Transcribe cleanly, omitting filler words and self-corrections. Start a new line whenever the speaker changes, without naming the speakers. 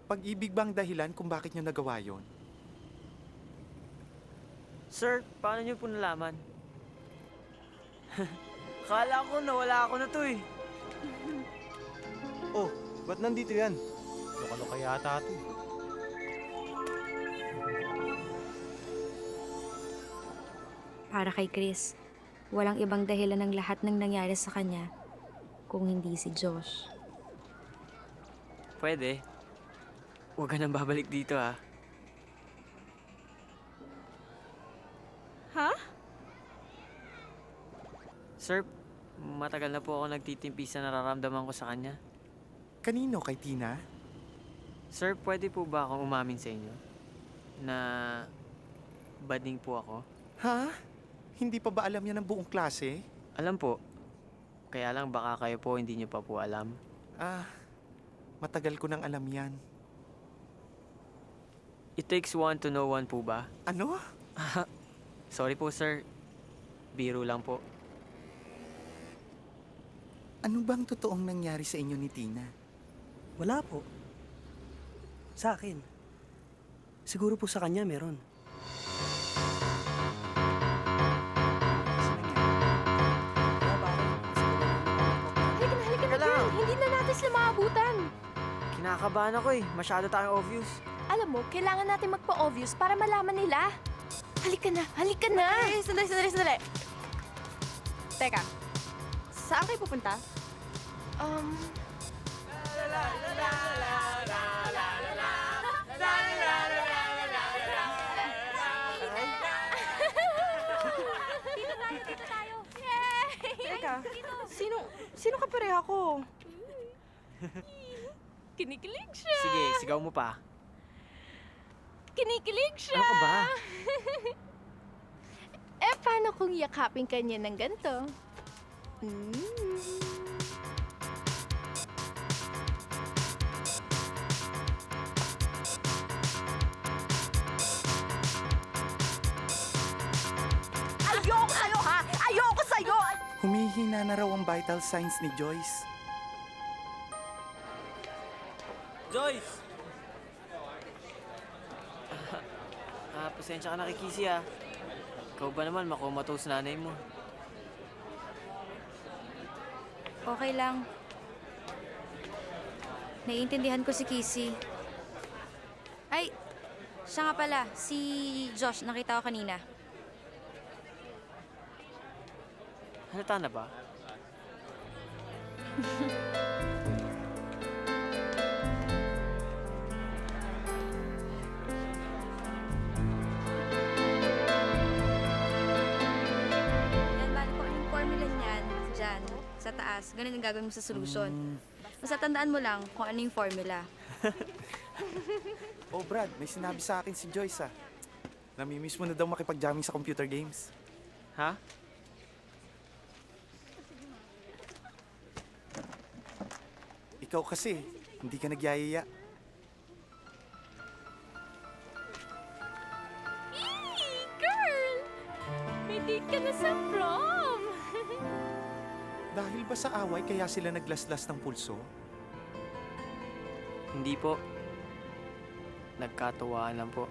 Pag-ibig bang dahilan kung bakit nyo nagawa yon?
Sir, paano niyo po nalaman? Kala ko nawala ako na to eh.
Oh, ba't nandito yan? Loka-loka yata ito.
Para kay Chris, walang ibang dahilan ng lahat ng nangyari sa kanya kung hindi si Josh.
Pwede. Huwag ka nang babalik dito ha.
Ha?
Sir, matagal na po ako nagtitimpi sa nararamdaman ko sa kanya.
Kanino, kay Tina?
Sir, pwede po ba akong umamin sa inyo na bading po ako?
Ha? Hindi pa ba alam yan ng buong klase?
Alam po. Kaya lang baka kayo po hindi niyo pa po alam.
Matagal ko nang alam yan.
It takes one to know one po ba?
Ano?
Sorry po sir. Biro lang po.
Ano bang totoong nangyari sa inyo ni Tina?
Wala po. Sa akin. Siguro po sa kanya meron.
Halika na, girl! Hindi na natin sila maabutan!
Kinakabahan ako eh. Masyado tayong obvious.
Alam mo, kailangan natin magpa-obvious para malaman nila. Halika na! Halika na!
Ay, sandali. Teka, saan kayo pupunta?
Dito tayo!
Teka, sino kapareha ko?
Kinikilig siya!
Sige, sigaw mo pa.
Kinikilig siya!
Ano ka ba?
Paano kung yakapin ka niya ng ganito?
Ayoko sa'yo, ha? Ayoko sa'yo!
Humihina na raw ang vital signs ni Joyce.
Joyce! Pasensya ka na kay Kissy ah. Ikaw ba naman makomatose nanay mo?
Okay lang. Naiintindihan ko si Kissy. Ay, siya nga pala, si Josh, nakita ko kanina.
Halata na ba?
Yan, bali ko anong formula niyan, dyan, sa taas. Ganun yung gagawin mo sa solution. Basta tandaan mo lang kung ano yung formula.
Oh Brad, may sinabi sa akin si Joyce ah. Namimiss mo na daw makipag-jamming sa computer games.
Ha?
Ikaw kasi, hindi ka nagyayaya.
Girl! May date ka na sa prom!
Dahil ba sa away kaya sila naglaslas ng pulso?
Hindi po. Nagkatuwaan lang po.